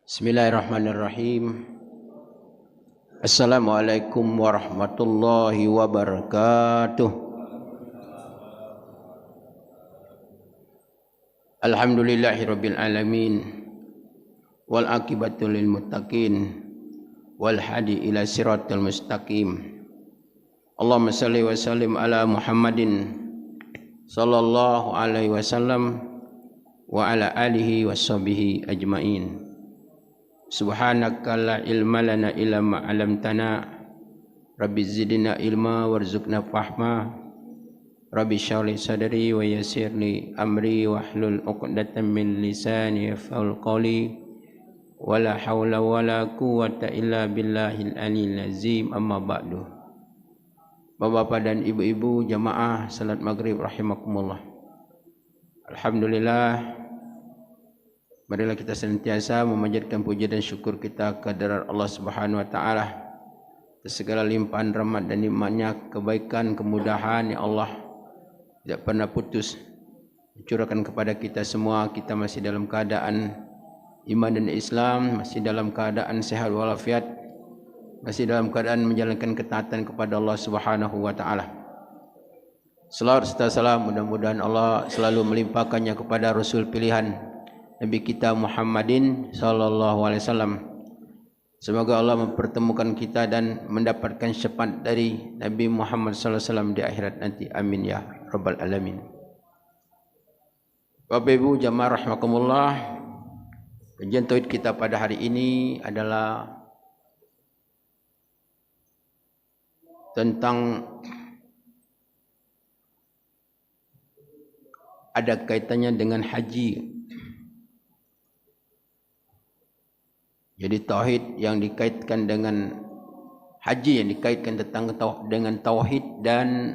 Bismillahirrahmanirrahim. Assalamualaikum warahmatullahi wabarakatuh. Alhamdulillahirabbil alamin wal aqibatu lil muttaqin wal hadi ila siratal mustaqim. Allahumma shalli wa sallim ala Muhammadin sallallahu alaihi wasallam wa ala alihi washabihi ajmain. Subhanaka la ilma lana illa ma 'allamtana. Rabbi zidna ilma warzuqna fahma. Rabbi shrah li sadri wa yassir li amri wahlul 'uqdatam min lisani yafqahu qawli. Wala haula wala quwwata illa billahil aliyyil azim. Amma ba'du. Bapak-bapak dan ibu-ibu jamaah salat maghrib rahimakumullah. Alhamdulillah, marilah kita senantiasa memanjatkan puja dan syukur kita kehadirat Allah Subhanahu wa taala atas segala limpahan rahmat dan nikmat-Nya, kebaikan, kemudahan yang Allah tidak pernah putus mencurahkan kepada kita semua. Kita masih dalam keadaan iman dan Islam, masih dalam keadaan sehat walafiat, masih dalam keadaan menjalankan ketaatan kepada Allah Subhanahu wa taala. Selawat serta salam mudah-mudahan Allah selalu melimpahkannya kepada Rasul pilihan Nabi kita Muhammadin sallallahu alaihi wasallam. Semoga Allah mempertemukan kita dan mendapatkan syafaat dari Nabi Muhammad sallallahu alaihi wasallam di akhirat nanti. Amin ya rabbal alamin. Bapak Ibu jamaah rahimakumullah, kajian tauhid kita pada hari ini adalah tentang ada kaitannya dengan haji. Jadi tauhid yang dikaitkan dengan haji, yang dikaitkan dengan tauhid dan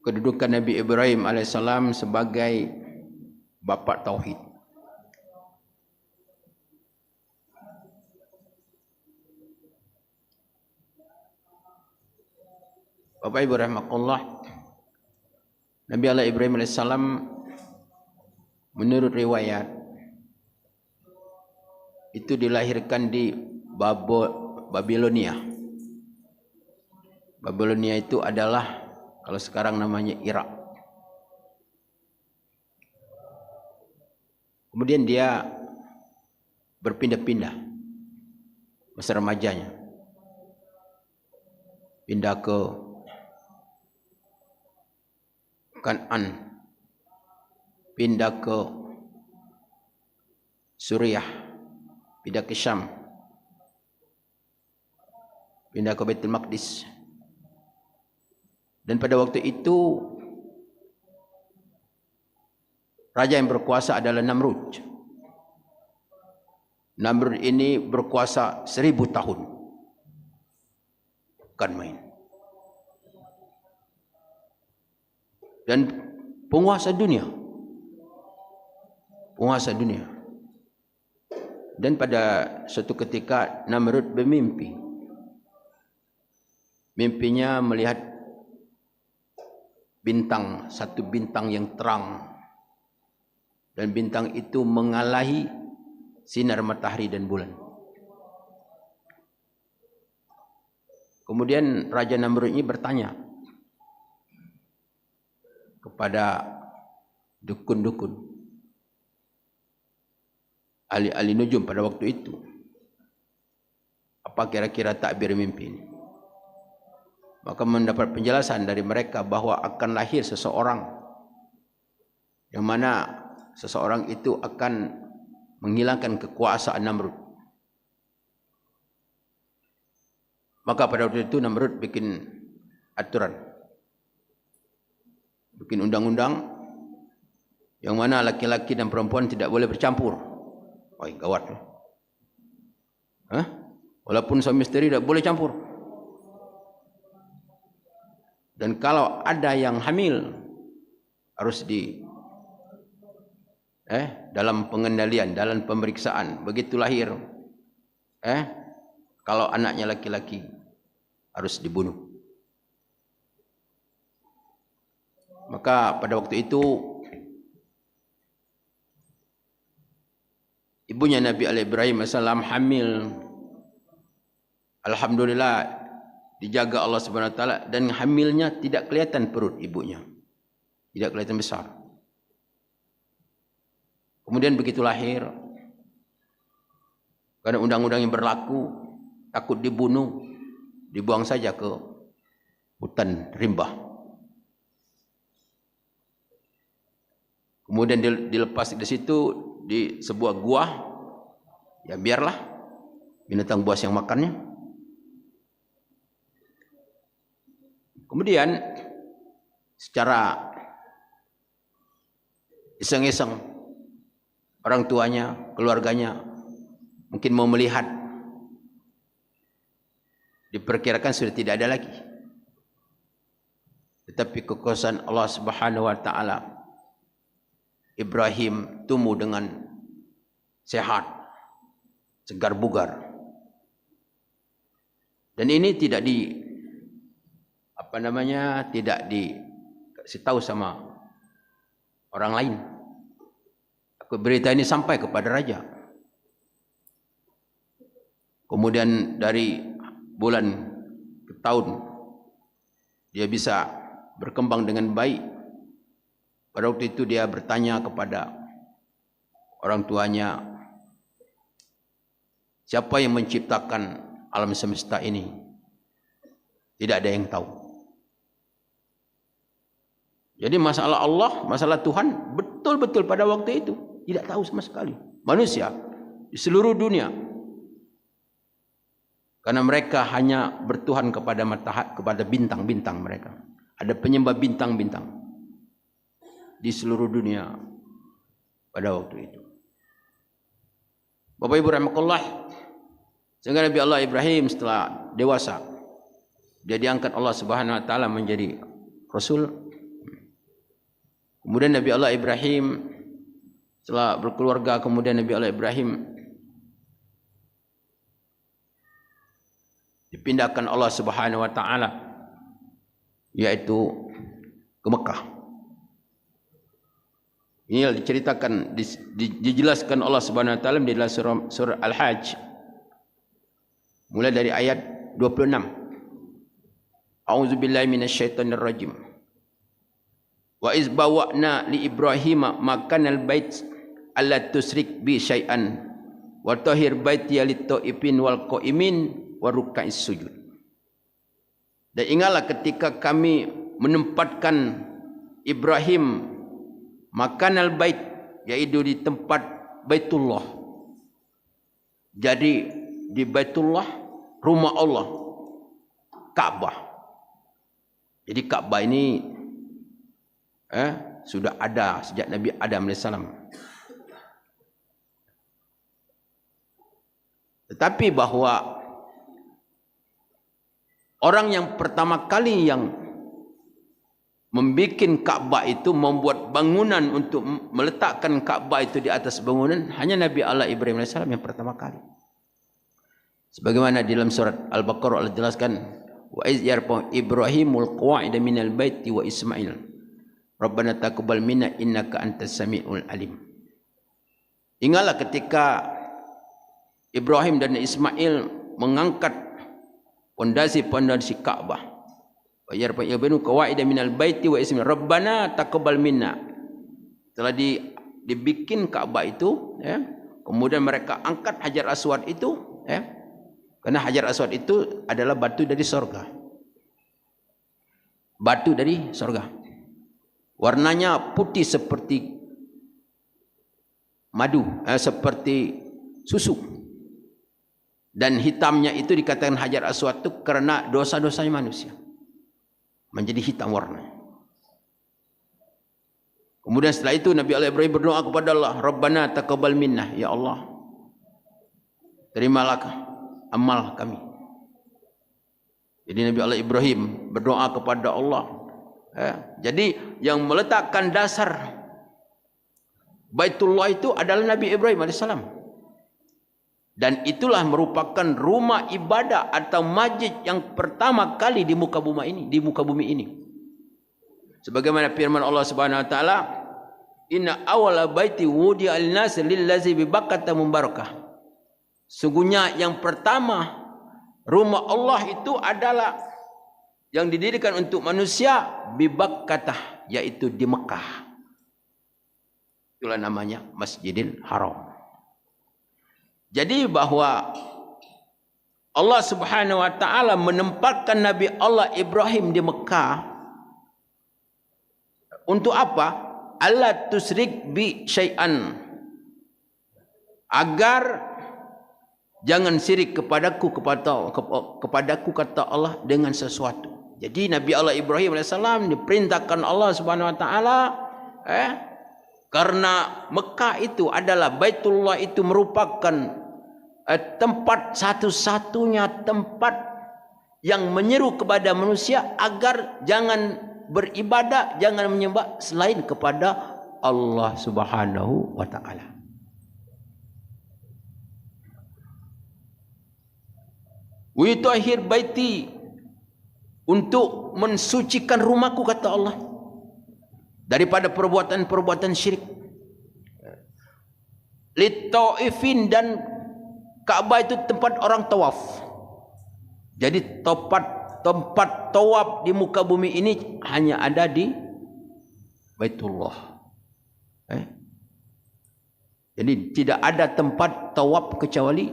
kedudukan Nabi Ibrahim alaihissalam sebagai bapa tauhid. Bapak Ibu rahimakumullah, Nabi Allah Ibrahim alaihissalam menurut riwayat itu dilahirkan di Babilonia. Babilonia itu adalah kalau sekarang namanya Irak. Kemudian dia berpindah-pindah masa remajanya. Pindah ke Kan'an, pindah ke Suriah, pindah ke Syam, pindah ke Baitul Maqdis. Dan pada waktu itu raja yang berkuasa adalah Namrud. Namrud ini berkuasa 1000 tahun. Bukan main. Dan penguasa dunia. Penguasa dunia. Dan pada suatu ketika Namrud bermimpi. Mimpinya melihat bintang, satu bintang yang terang. Dan bintang itu mengalahi sinar matahari dan bulan. Kemudian Raja Namrud ini bertanya kepada dukun-dukun, ahli-ahli nujum pada waktu itu, apa kira-kira takbir mimpi ini? Maka mendapat penjelasan dari mereka bahwa akan lahir seseorang yang mana seseorang itu akan menghilangkan kekuasaan Namrud. Maka pada waktu itu Namrud bikin aturan, bikin undang-undang yang mana laki-laki dan perempuan tidak boleh bercampur. Wah, gawat. Walaupun suami istri tidak boleh campur. Dan kalau ada yang hamil harus dalam pengendalian, dalam pemeriksaan. Begitu lahir, kalau anaknya laki-laki harus dibunuh. Maka pada waktu itu ibunya Nabi Ibrahim AS hamil. Alhamdulillah dijaga Allah Subhanahu Wa Taala, dan hamilnya tidak kelihatan perut ibunya, tidak kelihatan besar. Kemudian begitu lahir, karena undang-undang yang berlaku, takut dibunuh, dibuang saja ke hutan rimba. Kemudian dilepas di situ di sebuah gua, ya biarlah binatang buas yang makannya. Kemudian secara iseng-iseng orang tuanya, keluarganya mungkin mau melihat, diperkirakan sudah tidak ada lagi. Tetapi kekuasaan Allah Subhanahu Wa Taala, Ibrahim tumbuh dengan sehat, segar bugar. Dan ini tidak tidak dikasih tahu sama orang lain. Berita ini sampai kepada raja. Kemudian dari bulan ke tahun dia bisa berkembang dengan baik. Pada waktu itu dia bertanya kepada orang tuanya, siapa yang menciptakan alam semesta ini? Tidak ada yang tahu. Jadi masalah Allah, masalah Tuhan betul-betul pada waktu itu tidak tahu sama sekali. Manusia di seluruh dunia, karena mereka hanya bertuhan kepada matahari, kepada bintang-bintang mereka. Ada penyembah bintang-bintang di seluruh dunia pada waktu itu. Bapak Ibu rahimakumullah, sehingga Nabi Allah Ibrahim setelah dewasa, dia diangkat Allah Subhanahu Wa Taala menjadi Rasul. Kemudian Nabi Allah Ibrahim setelah berkeluarga, kemudian Nabi Allah Ibrahim dipindahkan Allah Subhanahu Wa Taala, yaitu ke Mekah. Ini diceritakan, dijelaskan Allah Subhanahu Wa Taala di dalam surah Al-Hajj, mulai dari ayat 26. A'udzubillahi minasyaitonirrajim. Wa iz bawa'na li Ibrahim makanal bait alla tusyrik bi syai'an wa tahhir baiti lit-ta'ifin wal qa'imin wa ruk'is sujud. Dan ingatlah ketika kami menempatkan Ibrahim makanal bait, yaitu di tempat Baitullah. Jadi di Baitullah, rumah Allah, Ka'bah. Jadi Ka'bah ini sudah ada sejak Nabi Adam AS. Tetapi bahwa orang yang pertama kali yang membuat Ka'bah itu, membuat bangunan untuk meletakkan Ka'bah itu di atas bangunan, hanya Nabi Allah Ibrahim AS yang pertama kali. Sebagaimana di dalam surat Al-Baqarah Allah jelaskan, wa iz yarfa Ibrahimul qawa'ida minal baiti wa Ismail Rabbana taqabbal minna innaka antas samiul alim. Ingatlah ketika Ibrahim dan Ismail mengangkat pondasi Ka'bah. Wa yarfa Ibrahim qawa'ida minal baiti wa Ismail Rabbana taqabbal minna. Setelah dibikin Ka'bah itu, kemudian mereka angkat Hajar Aswad itu, karena Hajar Aswad itu adalah batu dari sorga. Batu dari sorga. Warnanya putih seperti madu, seperti susu. Dan hitamnya itu dikatakan Hajar Aswad itu karena dosa-dosanya manusia. Menjadi hitam warnanya. Kemudian setelah itu Nabi Allah Ibrahim berdoa kepada Allah, Rabbana taqabbal minna, ya Allah, terimalah amal kami. Jadi Nabi Allah Ibrahim berdoa kepada Allah. Jadi yang meletakkan dasar Baitullah itu adalah Nabi Ibrahim AS. Dan itulah merupakan rumah ibadah atau masjid yang pertama kali di muka bumi ini, Sebagaimana firman Allah Subhanahu Wa Taala, Inna awala baiti wudi'a lin-nas lillazi bi Bakkah mubarakah. Sungguhnya yang pertama rumah Allah itu adalah yang didirikan untuk manusia bi Bakkah, yaitu di Mekah. Itulah namanya Masjidil Haram. Jadi bahwa Allah Subhanahu wa taala menempatkan Nabi Allah Ibrahim di Mekah untuk apa? Allah tusrik bi syai'an, agar jangan syirik kepadaku kata Allah dengan sesuatu. Jadi Nabi Allah Ibrahim AS diperintahkan Allah Subhanahu wa taala karena Mekah itu adalah Baitullah, itu merupakan tempat satu-satunya tempat yang menyeru kepada manusia agar jangan beribadah, jangan menyembah selain kepada Allah Subhanahu wa taala. Wa yutahhir baiti, untuk mensucikan rumahku kata Allah daripada perbuatan-perbuatan syirik. Lit-taifin, dan Ka'bah itu tempat orang tawaf. Jadi tempat tawaf di muka bumi ini hanya ada di Baitullah. Jadi tidak ada tempat tawaf kecuali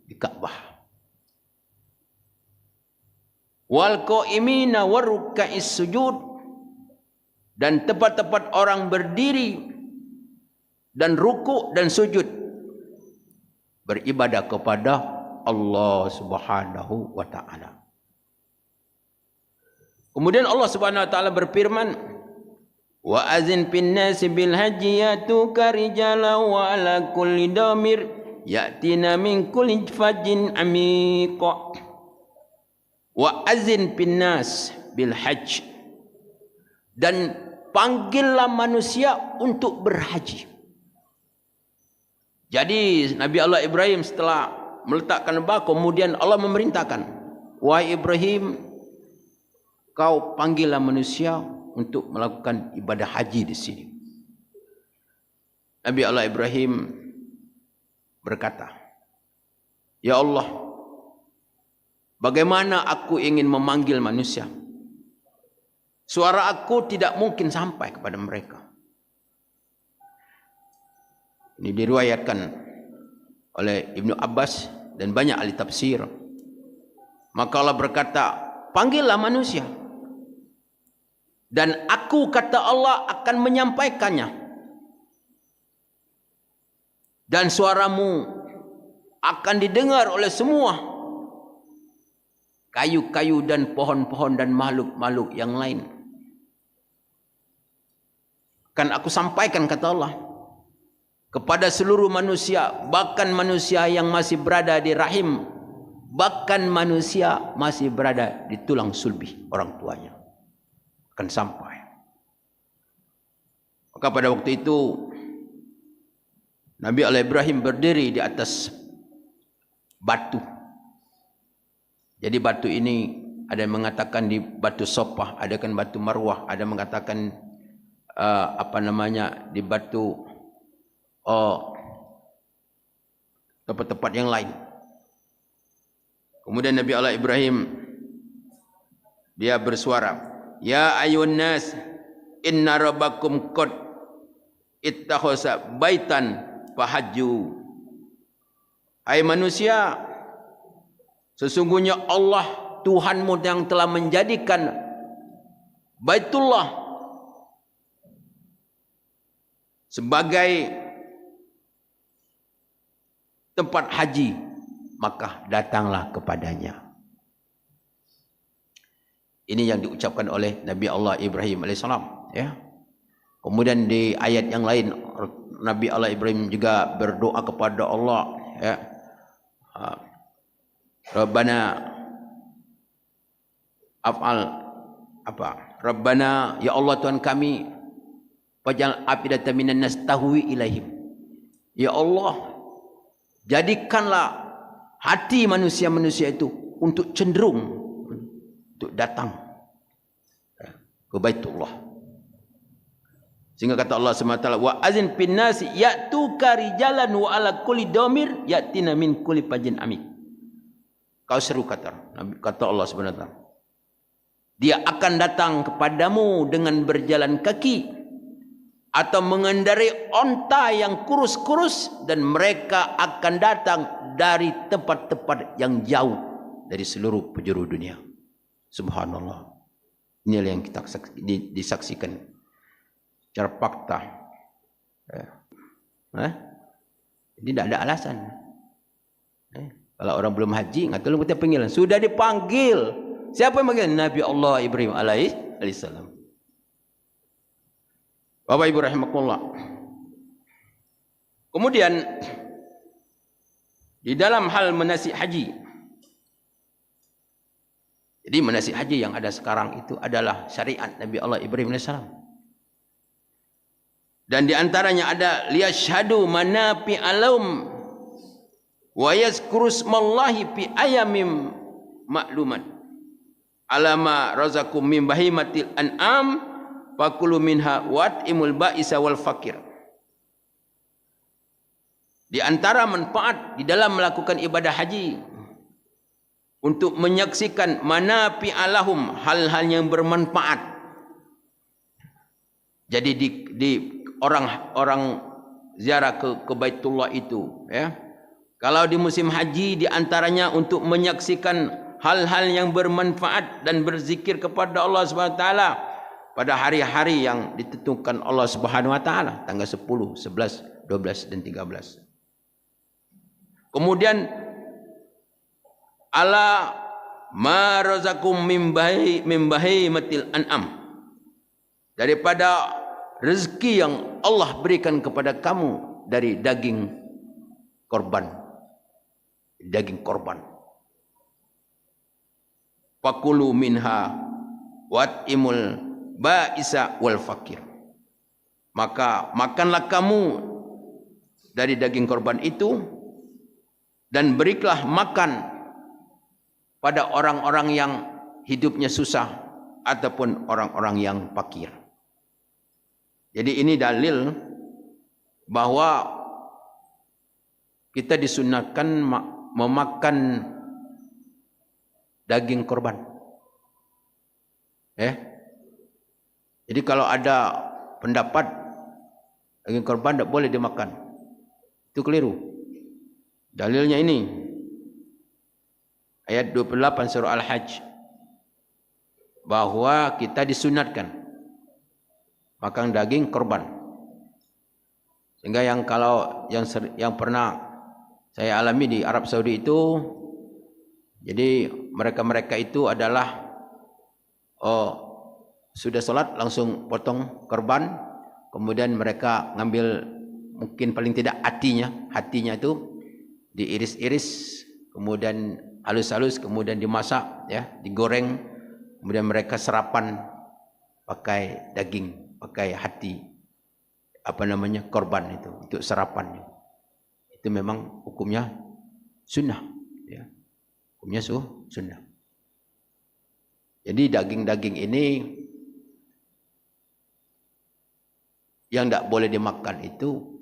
di Ka'bah. Wal qa'imina waruka'is sujud, dan tempat-tempat orang berdiri dan ruku dan sujud beribadah kepada Allah Subhanahu wa taala. Kemudian Allah Subhanahu wa taala berfirman, wa azin fin nasi bil haji yatuka rijalan wa ala kulli damir yatina min kulli fajin amiq. Wa azin fin nas bil hajj, dan panggillah manusia untuk berhaji. Jadi Nabi Allah Ibrahim setelah meletakkan Ka'bah, kemudian Allah memerintahkan, wahai Ibrahim, kau panggillah manusia untuk melakukan ibadah haji di sini. Nabi Allah Ibrahim berkata, ya Allah, bagaimana aku ingin memanggil manusia? Suara aku tidak mungkin sampai kepada mereka. Ini diriwayatkan oleh Ibnu Abbas dan banyak ahli tafsir. Maka Allah berkata, panggillah manusia, dan aku kata Allah akan menyampaikannya, dan suaramu akan didengar oleh semua kayu-kayu dan pohon-pohon dan makhluk-makhluk yang lain. Akan aku sampaikan kata Allah kepada seluruh manusia, bahkan manusia yang masih berada di rahim, bahkan manusia masih berada di tulang sulbi orang tuanya, akan sampai. Maka pada waktu itu Nabi Allah Ibrahim berdiri di atas batu. Jadi batu ini ada yang mengatakan di batu Sofah, ada kan batu Marwah, ada yang mengatakan di batu tempat-tempat yang lain. Kemudian Nabi Allah Ibrahim dia bersuara, ya ayuhan nas inna rabbakum qad ittakhasa baitan fahajju. Hai manusia, sesungguhnya Allah Tuhanmu yang telah menjadikan Baitullah sebagai tempat haji, maka datanglah kepadanya. Ini yang diucapkan oleh Nabi Allah Ibrahim alaihissalam, ya. Kemudian di ayat yang lain Nabi Allah Ibrahim juga berdoa kepada Allah, ya. Rabbana af'al Rabbana, ya Allah Tuhan kami, faj'al afidatan minan nas tahwi ilaihim. Ya Allah, jadikanlah hati manusia-manusia itu untuk cenderung untuk datang ke Baitullah. Sehingga kata Allah SWT, wa azin fin nasi ya'tuka rijalan wa ala kulli domir ya'tina min kulli fajin amik. Kau seru kata Allah SWT. Dia akan datang kepadamu dengan berjalan kaki atau mengendarai onta yang kurus-kurus, dan mereka akan datang dari tempat-tempat yang jauh dari seluruh penjuru dunia. Subhanallah. Inilah yang kita disaksikan secara fakta. Jadi tidak ada alasan. Kalau orang belum haji, nggak tahu kita panggilan. Sudah dipanggil. Siapa yang panggil? Nabi Allah Ibrahim alaihissalam. Bapak Ibu rahimakumullah. Kemudian di dalam hal manasik haji. Jadi manasik haji yang ada sekarang itu adalah syariat Nabi Allah Ibrahim alaihissalam. Dan di antaranya ada liyashhadu manafi alum wa yazkuru smallahi fi ayamim ma'lumat alama razakum min bahimatil an'am fakulu minha wat'imul ba'isa wal fakir. Di antara manfaat di dalam melakukan ibadah haji untuk menyaksikan manafi alahum, hal-hal yang bermanfaat. Jadi di orang ziarah ke Baitullah itu, ya. Kalau di musim haji, di antaranya untuk menyaksikan hal-hal yang bermanfaat dan berzikir kepada Allah Subhanahu wa taala pada hari-hari yang ditentukan Allah Subhanahu wa taala, tanggal 10, 11, 12 dan 13. Kemudian ala ma razakum min bahimatil an'am, daripada rezeki yang Allah berikan kepada kamu dari daging korban. Daging korban. Fakulu minha wat'imul ba'isa wal fakir. Maka makanlah kamu dari daging korban itu dan berilah makan pada orang-orang yang hidupnya susah ataupun orang-orang yang fakir. Jadi ini dalil bahwa kita disunahkan memakan daging korban. Jadi kalau ada pendapat daging korban tidak boleh dimakan, itu keliru. Dalilnya ini ayat 28 surah Al-Hajj, bahwa kita disunatkan makan daging korban. Sehingga yang pernah saya alami di Arab Saudi itu, jadi mereka itu adalah sudah sholat langsung potong korban, kemudian mereka ngambil mungkin paling tidak hatinya itu diiris-iris, kemudian halus-halus, kemudian dimasak, ya, digoreng, kemudian mereka sarapan pakai daging, pakai hati korban itu untuk sarapan. Itu memang hukumnya sunnah, ya. Hukumnya sunnah. Jadi daging-daging ini yang tidak boleh dimakan itu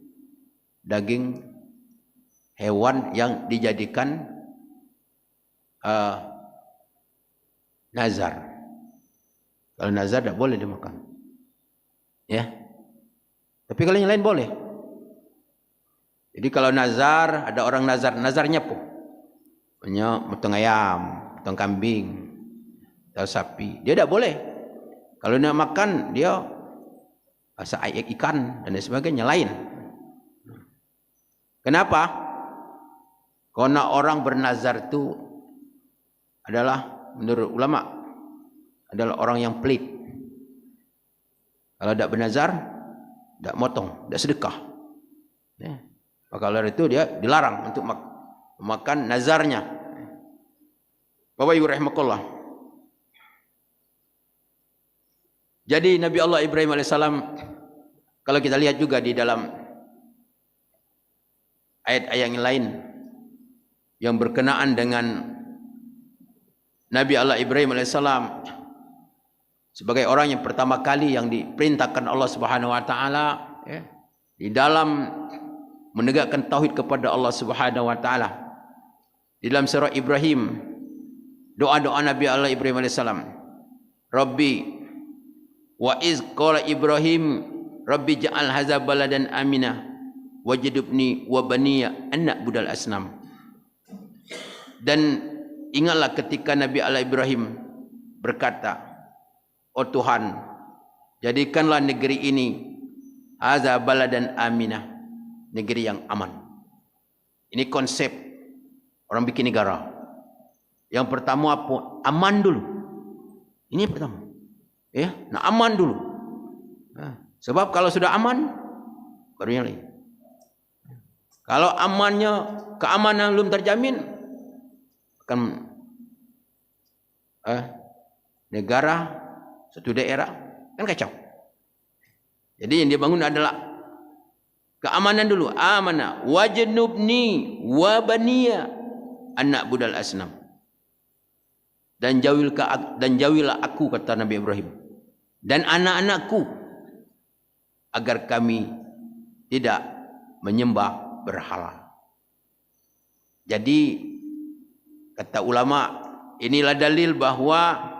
daging hewan yang dijadikan nazar. Kalau nazar tidak boleh dimakan, ya. Tapi kalau yang lain boleh. Jadi kalau nazar, ada orang nazarnya pun potong ayam, potong kambing, atau sapi, dia tidak boleh. Kalau nak makan, dia rasa ikan dan sebagainya lain. Kenapa? Karena orang bernazar itu adalah menurut ulama adalah orang yang pelit. Kalau tidak bernazar, tidak motong, tidak sedekah, ya. Maka oleh itu dia dilarang untuk makan nazarnya. Bapak Ibu rahimakumullah. Jadi Nabi Allah Ibrahim alaihissalam, kalau kita lihat juga di dalam ayat-ayat yang lain yang berkenaan dengan Nabi Allah Ibrahim alaihissalam, sebagai orang yang pertama kali yang diperintahkan Allah Subhanahu wa taala di dalam menegakkan tauhid kepada Allah Subhanahu wa taala. Di dalam surah Ibrahim, doa-doa Nabi Allah Ibrahim alaihissalam, Rabbi wa iz qala Ibrahim Rabbi ja'al hadza baladan amina wajidubni wa baniya an na'budal asnam. Dan ingatlah ketika Nabi Allah Ibrahim berkata, oh Tuhan, jadikanlah negeri ini hadza baladan aminah, negeri yang aman. Ini konsep orang bikin negara. Yang pertama apa? Aman dulu. Ini pertama. Ya, nah aman dulu. Sebab kalau sudah aman, baru yang lain. Kalau keamanan belum terjamin, akan negara, satu daerah kan kacau. Jadi yang dia bangun adalah keamanan dulu. Amana wajnubni wa baniya anak budal asnam. Dan jauhilah aku, kata Nabi Ibrahim, dan anak-anakku, agar kami tidak menyembah berhala. Jadi kata ulama, inilah dalil bahawa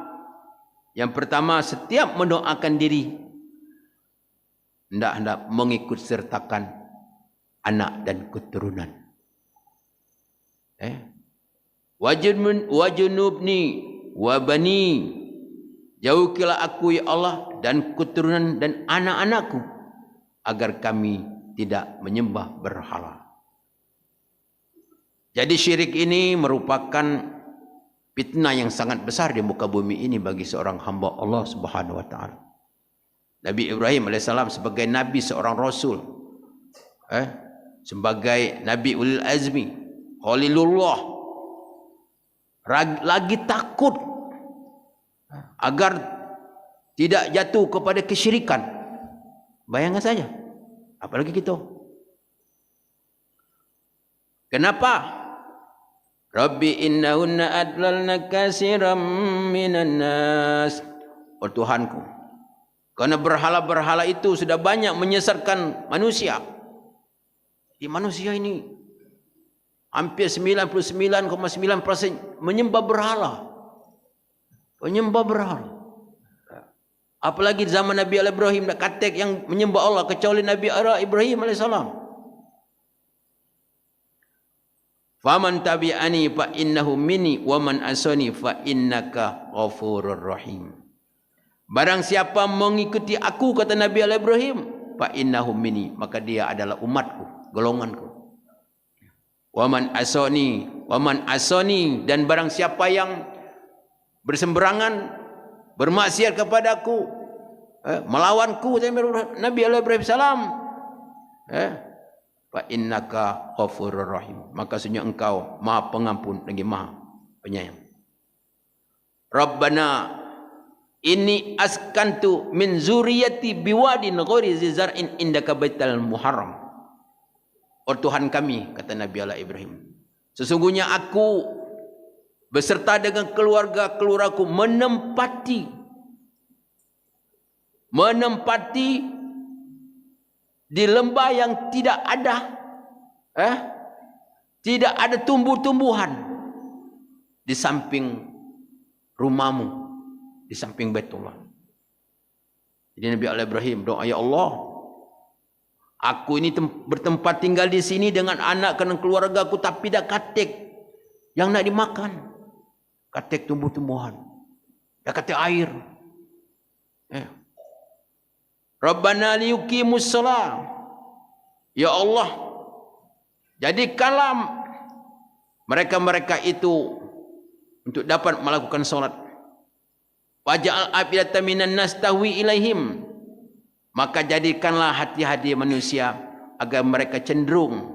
yang pertama, setiap mendoakan diri hendak mengikut sertakan anak dan keturunan. Wajnubni wa bani, jauhilah aku ya Allah dan keturunan dan anak-anakku, agar kami tidak menyembah berhala. Jadi syirik ini merupakan fitnah yang sangat besar di muka bumi ini bagi seorang hamba Allah Subhanahu wa taala. Nabi Ibrahim alaihissalam sebagai nabi, seorang rasul, sebagai nabi ulil azmi, khalilullah, lagi takut agar tidak jatuh kepada kesyirikan. Bayangkan saja, apalagi kita. Kenapa? Rabbi innahunna adlalna katsiran minan nas. Oh Tuhanku, karena berhala-berhala itu sudah banyak menyesatkan manusia. Di manusia ini hampir 99,9% menyembah berhala. Menyembah berhala. Apalagi zaman Nabi Allah Ibrahim, tak katek yang menyembah Allah kecuali Nabi Allah Ibrahim alaihissalam. Faman tabi'ani fa innahu minni wa man asani fa innaka ghafurur rahim. Barang siapa mengikuti aku, kata Nabi Allah Ibrahim, fa innahu minni, maka dia adalah umatku, golonganku. Wa man asani, dan barang siapa yang bersemberangan, bermaksiat kepadaku, melawanku, Nabi Allah Ibrahim salam, fa innaka ghafurur rahim, maka sesungguhnya engkau Maha Pengampun lagi Maha Penyayang. Rabbana inni askantu min zuriyati biwadin ghairi zizar'in indaka baital muharram. Oh Tuhan kami, kata Nabi Allah Ibrahim, sesungguhnya aku beserta dengan keluarga-keluargaku menempati di lembah yang tidak ada tumbuh-tumbuhan di samping rumahmu, di samping Baitullah. Jadi Nabi Allah Ibrahim doa, ya Allah, aku ini bertempat tinggal di sini dengan anak dan keluargaku, tapi dah katek yang nak dimakan. Katek tumbuh-tumbuhan, dah katek air. Rabbana liyuqimus shalah. Ya Allah, jadikanlah mereka-mereka itu untuk dapat melakukan salat. Waj'al afidatan minan nas tahwi ilaihim, maka jadikanlah hati-hati manusia agar mereka cenderung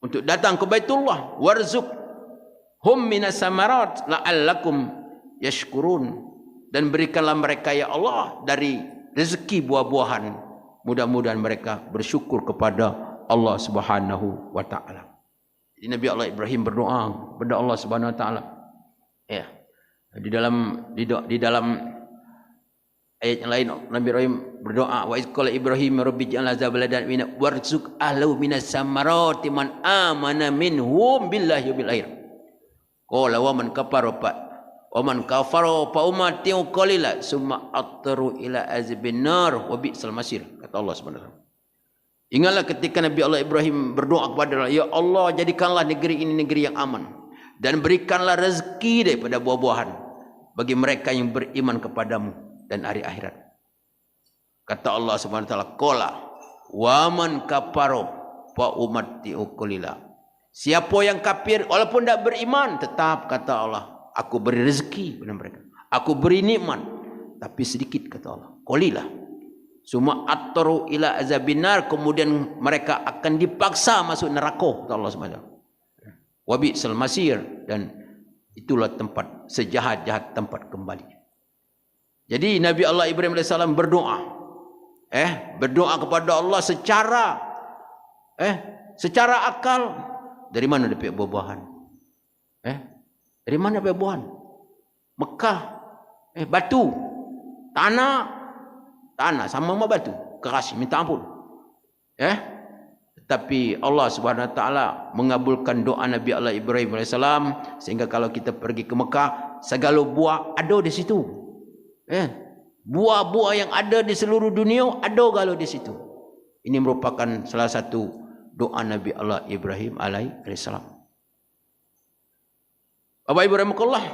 untuk datang ke Baitullah. Warzuqhum minas samarat la'allakum yashkurun, dan berikanlah mereka ya Allah dari rezeki buah-buahan, mudah-mudahan mereka bersyukur kepada Allah Subhanahu wa taala. Jadi Nabi Allah Ibrahim berdoa kepada Allah Subhanahu wa taala. Ya. Di dalam ayat yang lain Nabi Ibrahim berdoa, wa iz qala Ibrahim rabbi ij'al hadza baladan amina warzuq ahlahu minas samarati man amana minhum billahi bil akhir. Qala wa man kafara fa umatiu qalila summa attaru ila azabin nar wa bi'sal masir, kata Allah Subhanahu wa taala. Ingatlah ketika Nabi Allah Ibrahim berdoa kepada Allah, ya Allah, jadikanlah negeri ini negeri yang aman dan berikanlah rezeki daripada buah-buahan bagi mereka yang beriman kepadamu dan hari akhirat. Kata Allah Subhanahu wa taala, qala wa man kafaro fa umatti'u qalila. Siapa yang kafir walaupun tidak beriman, tetap kata Allah, aku beri rezeki kepada mereka. Aku beri nikmat, tapi sedikit, kata Allah. Qalila. Summa attaru ila azabinar, kemudian mereka akan dipaksa masuk neraka, kata Allah Subhanahu wa taala. Wa bi'sal masir, dan itulah tempat sejahat-jahat tempat kembali. Jadi Nabi Allah Ibrahim AS berdoa, berdoa kepada Allah secara akal. Dari mana dapat buah-buahan? Dari mana dapat buah-buahan? Mekah, batu, tanah sama sama batu, keras, minta ampun. Tetapi Allah Subhanahu wa taala mengabulkan doa Nabi Allah Ibrahim AS, sehingga kalau kita pergi ke Mekah, segala buah ada di situ. Buah-buah yang ada di seluruh dunia ada kalau di situ. Ini merupakan salah satu doa Nabi Allah Ibrahim alaihissalam. Bapak Ibu rahimakumullah.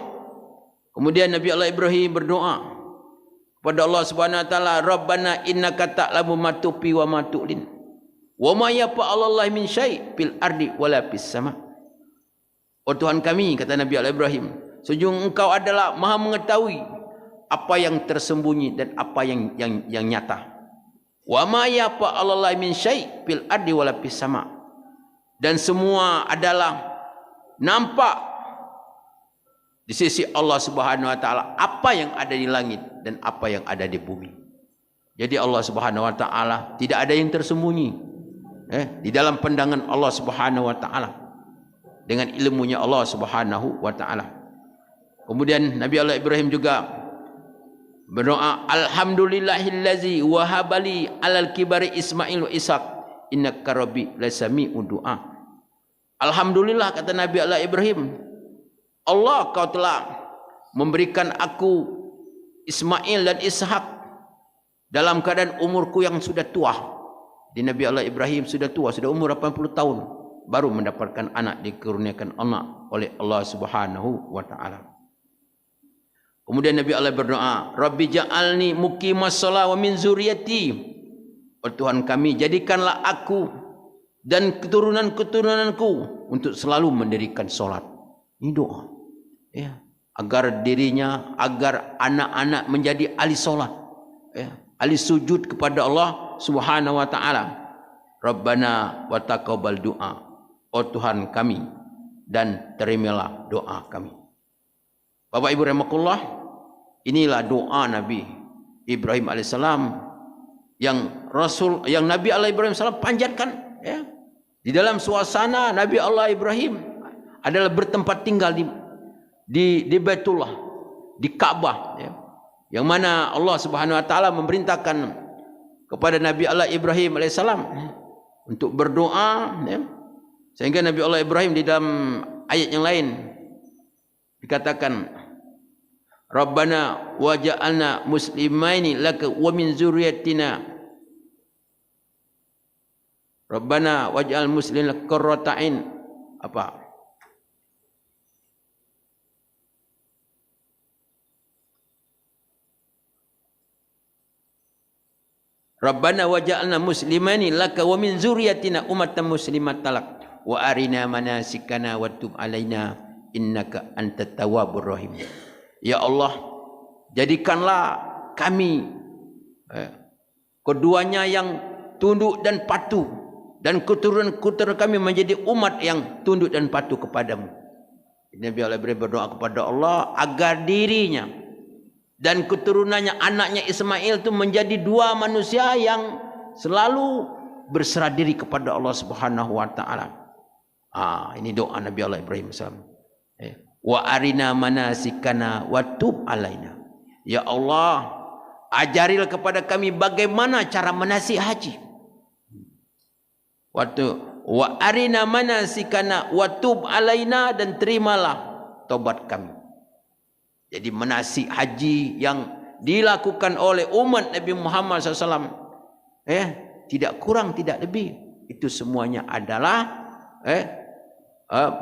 Kemudian Nabi Allah Ibrahim berdoa kepada Allah Subhanahu wa taala, Rabbana innaka ta'lamu ma tufi wa ma tu'lin wa ma yafa'alallahu min syai' fil ardi wala fis sama. Oh Tuhan kami, kata Nabi Allah Ibrahim, sesungguhnya Engkau adalah Maha mengetahui apa yang tersembunyi dan apa yang nyata. Wa ma yafa'alallahu min syai' fil ardi wala fis sama. Dan semua adalah nampak di sisi Allah Subhanahu wa taala apa yang ada di langit dan apa yang ada di bumi. Jadi Allah Subhanahu wa taala tidak ada yang tersembunyi di dalam pandangan Allah Subhanahu wa taala dengan ilmunya Allah Subhanahu wa taala. Kemudian Nabi Allah Ibrahim juga berdoa, alhamdulillahillazi wahabali alal kibari Ismail wa Ishaq innaka rabbi lasami'u du'a. Alhamdulillah, kata Nabi Allah Ibrahim, Allah, kau telah memberikan aku Ismail dan Ishak dalam keadaan umurku yang sudah tua. Di Nabi Allah Ibrahim sudah tua, sudah umur 80 tahun, baru mendapatkan anak, dikurniakan anak oleh Allah Subhanahu wa taala. Kemudian Nabi Allah berdoa, Rabbi ja'alni muqimas shalah wa min zuriyati. Oh Tuhan kami, jadikanlah aku dan keturunan-keturunanku untuk selalu mendirikan solat. Ini doa. Agar dirinya, agar anak-anak menjadi ahli solat. Ahli sujud kepada Allah Subhanahu wa taala. Rabbana wa taqabbal du'a. Oh Tuhan kami, dan terimalah doa kami. Bapak Ibu rahimakumullah, inilah doa Nabi Ibrahim alaihissalam yang Nabi Allah Ibrahim alaihissalam panjatkan. Di dalam suasana Nabi Allah Ibrahim adalah bertempat tinggal di Baitullah, di Ka'bah, yang mana Allah Subhanahu wa taala memerintahkan kepada Nabi Allah Ibrahim alaihissalam untuk berdoa, sehingga Nabi Allah Ibrahim di dalam ayat yang lain dikatakan, Rabbana waj'alna muslimaini laka wa min zurriyyatina. Rabbana waj'al muslimina qurrata ain. Apa? Rabbana waj'alna muslimaini laka wa min zurriyyatina ummatan muslimatan lak wa arina manasikana wa tub alaina innaka antat tawwabur rahim. Ya Allah, jadikanlah kami keduanya yang tunduk dan patuh, dan keturunan kami menjadi umat yang tunduk dan patuh kepadamu. Nabi Allah berdoa kepada Allah agar dirinya dan keturunannya, anaknya Ismail itu menjadi dua manusia yang selalu berserah diri kepada Allah Subhanahu wa taala. Ini doa Nabi Allah Ibrahim SAW. wa arina manasikana wa tub alaina. Ya Allah, ajarilah kepada kami bagaimana cara manasik haji. Waktu wa arina manasikana wa tub alaina, dan terimalah tobat kami. Jadi manasik haji yang dilakukan oleh umat Nabi Muhammad SAW, tidak kurang tidak lebih, itu semuanya adalah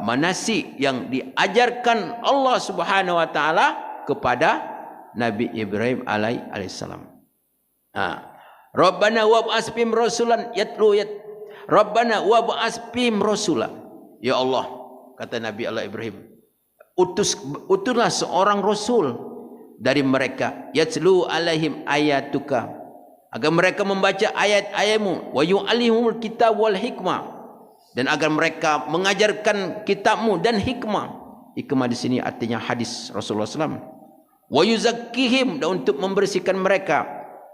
manasik yang diajarkan Allah Subhanahu wa taala kepada Nabi Ibrahim alaihissalam. Rabbana wab'as bihim rasulan yatlu Rabbana wab'as bihim rasulan. Ya Allah, kata Nabi Allah Ibrahim, utuslah seorang rasul dari mereka, yatlu alaihim ayatuka, agar mereka membaca ayat-ayatmu, wa yu'allimul kitab wal hikmah, dan agar mereka mengajarkan kitabmu dan hikmah. Hikmah di sini artinya hadis Rasulullah SAW. Wa yuzakkihim, dan untuk membersihkan mereka.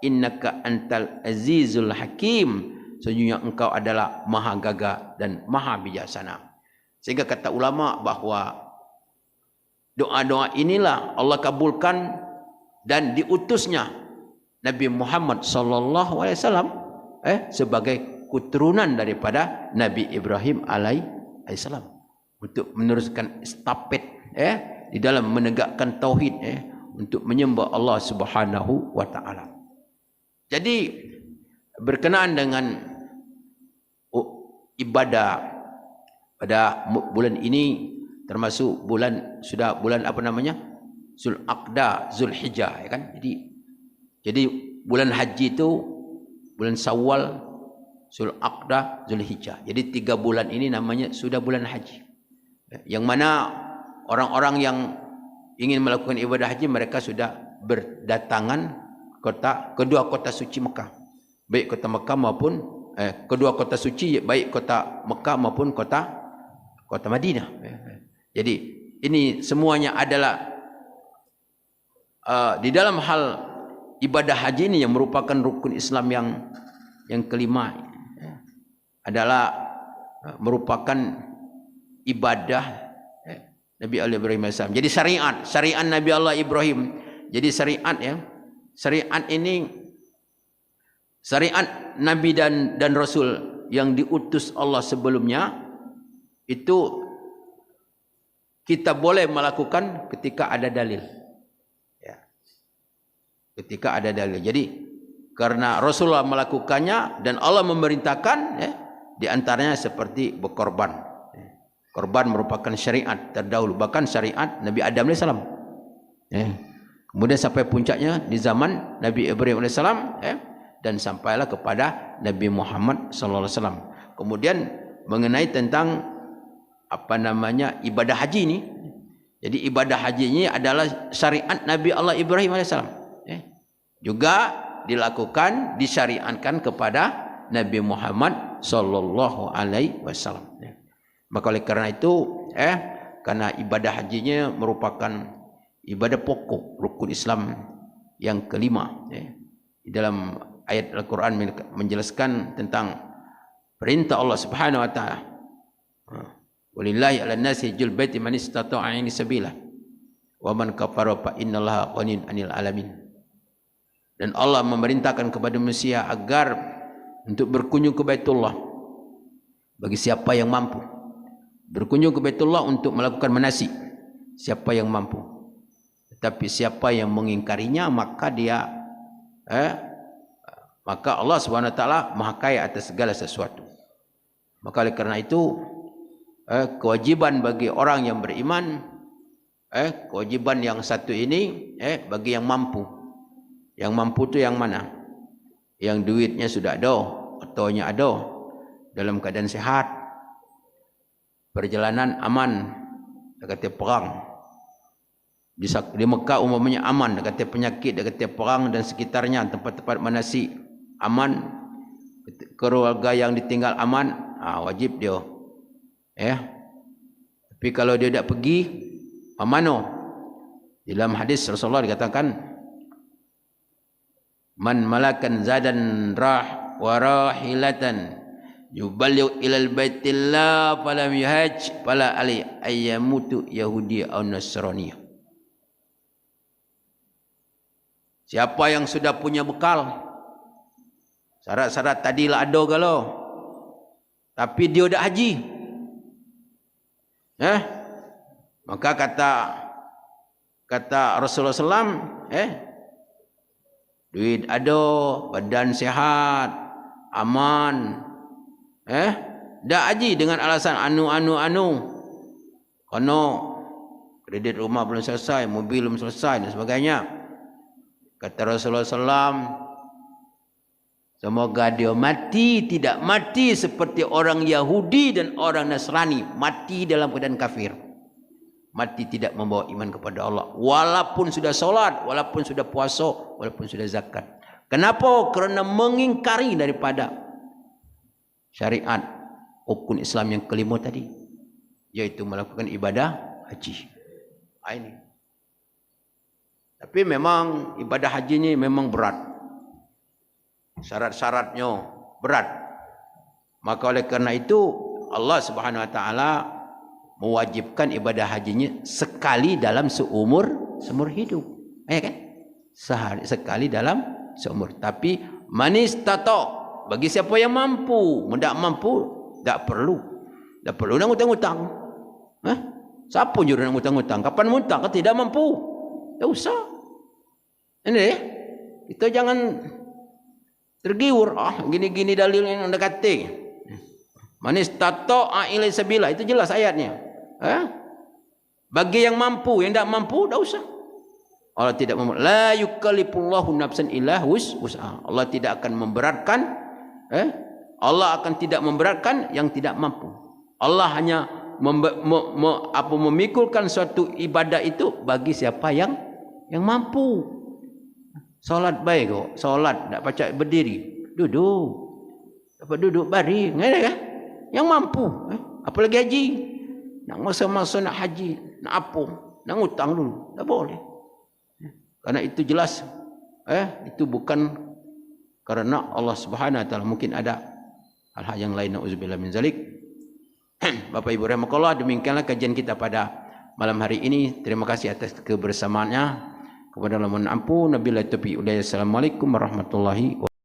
Innaka antal azizul hakim, sesungguhnya engkau adalah maha gagah dan maha bijaksana. Sehingga kata ulama bahawa doa-doa inilah Allah kabulkan dan diutusnya Nabi Muhammad SAW sebagai keturunan daripada Nabi Ibrahim alaihissalam, untuk meneruskan estafet di dalam menegakkan tauhid, untuk menyembah Allah Subhanahu wa taala. Jadi berkenaan dengan ibadah pada bulan ini, termasuk bulan apa namanya, Zulqa'dah, Zulhijjah, ya kan? Jadi bulan haji itu bulan Syawal, Zulqa'dah, Zulhijjah. Jadi 3 bulan ini namanya sudah bulan haji. Yang mana orang-orang yang ingin melakukan ibadah haji, mereka sudah berdatangan kedua kota suci Mekah. Baik kota Mekah maupun kedua kota suci, baik kota Mekah maupun kota Madinah. Jadi ini semuanya adalah di dalam hal ibadah haji ini yang merupakan rukun Islam yang kelima, adalah merupakan ibadah Nabi Allah Ibrahim AS. Jadi syariat Nabi Allah Ibrahim. Jadi syariat ini syariat Nabi dan Rasul yang diutus Allah sebelumnya, itu kita boleh melakukan ketika ada dalil. Ketika ada dalil. Jadi karena Rasulullah melakukannya dan Allah memerintahkan, di antaranya seperti berkorban. Korban merupakan syariat terdahulu, bahkan syariat Nabi Adam AS. Kemudian sampai puncaknya di zaman Nabi Ibrahim AS, dan sampailah kepada Nabi Muhammad SAW. Kemudian mengenai tentang ibadah haji ini. Jadi ibadah haji ini adalah syariat Nabi Allah Ibrahim AS. Juga dilakukan, disyariatkan kepada Nabi Muhammad sallallahu alaihi wasallam. Maka oleh karena itu, karena ibadah hajinya merupakan ibadah pokok rukun Islam yang kelima. Di dalam ayat Al-Quran menjelaskan tentang perintah Allah Subhanahu wa taala. Walillahi 'alan nasi hajjul baiti man istata'a ilaihi sabila wa man kafara fa innallaha ghaniyun 'anil alamin. Dan Allah memerintahkan kepada manusia agar untuk berkunjung ke Baitullah bagi siapa yang mampu. Berkunjung ke Baitullah untuk melakukan manasik, siapa yang mampu. Tetapi siapa yang mengingkarinya, maka dia maka Allah Subhanahu wa taala Maha Kaya atas segala sesuatu. Maka oleh karena itu kewajiban bagi orang yang beriman, kewajiban yang satu ini bagi yang mampu. Yang mampu itu yang mana? Yang duitnya sudah ada, ataunya ada, dalam keadaan sehat, perjalanan aman, kata perang. Di Mekah umumnya aman, kata penyakit, kata perang dan sekitarnya, tempat-tempat manasik aman, keluarga yang ditinggal aman, wajib dia. Tapi kalau dia tidak pergi, mana? Dalam hadis Rasulullah dikatakan, man malakan zadan rahilatan yuballigh ilal baitillah falam yuhaj fala alai ayyamutu yahudi aw nasrani. Siapa yang sudah punya bekal, syarat-syarat tadilah ada kalau, tapi dia dah haji, maka kata Rasulullah SAW, duit ada, badan sihat, aman, dah haji dengan alasan anu, kono kredit rumah belum selesai, mobil belum selesai dan sebagainya. Kata Rasulullah SAW, semoga dia mati tidak mati seperti orang Yahudi dan orang Nasrani, mati dalam keadaan kafir, mati tidak membawa iman kepada Allah, walaupun sudah solat, walaupun sudah puasa, walaupun sudah zakat. Kenapa? Kerana mengingkari daripada syariat rukun Islam yang kelima tadi, yaitu melakukan ibadah haji. Ini. Tapi memang ibadah haji ini memang berat, syarat-syaratnya berat. Maka oleh kerana itu Allah Subhanahu Wa Taala mewajibkan ibadah hajinya sekali dalam seumur hidup, kan? Sekali dalam seumur. Tapi manis tato, bagi siapa yang mampu. Tidak mampu tak perlu nak hutang-hutang. Siapa juru nak hutang-hutang? Kapan hutang? Kalau tidak mampu, tak usah. Ini kita jangan tergiur. Gini-gini dalil yang anda kata. Manis tato ilai sabila, itu jelas ayatnya. Bagi yang mampu, yang tak mampu, tak usah. Allah tidak mampu. La yukallifullahu nafsan illa wus'aha. Allah tidak akan memberatkan. Allah akan tidak memberatkan yang tidak mampu. Allah hanya memikulkan suatu ibadah itu bagi siapa yang mampu. Solat baik kok, solat tak pacak berdiri, duduk. Dapat duduk baring, kan? Yang mampu. Apalagi haji. Nak masa-masa nak haji, nak apa? Nak hutang dulu, tak boleh. Karena itu jelas, itu bukan karena Allah Subhanahu Wa Taala. Mungkin ada hal-hal yang lain. Nauzubillah min zalik. Bapak Ibu rahimakumullah, demikianlah kajian kita pada malam hari ini. Terima kasih atas kebersamaannya. Kepada Allah mohon ampun. Wabillahi taufiq. Assalamualaikum warahmatullahi wabarakatuh.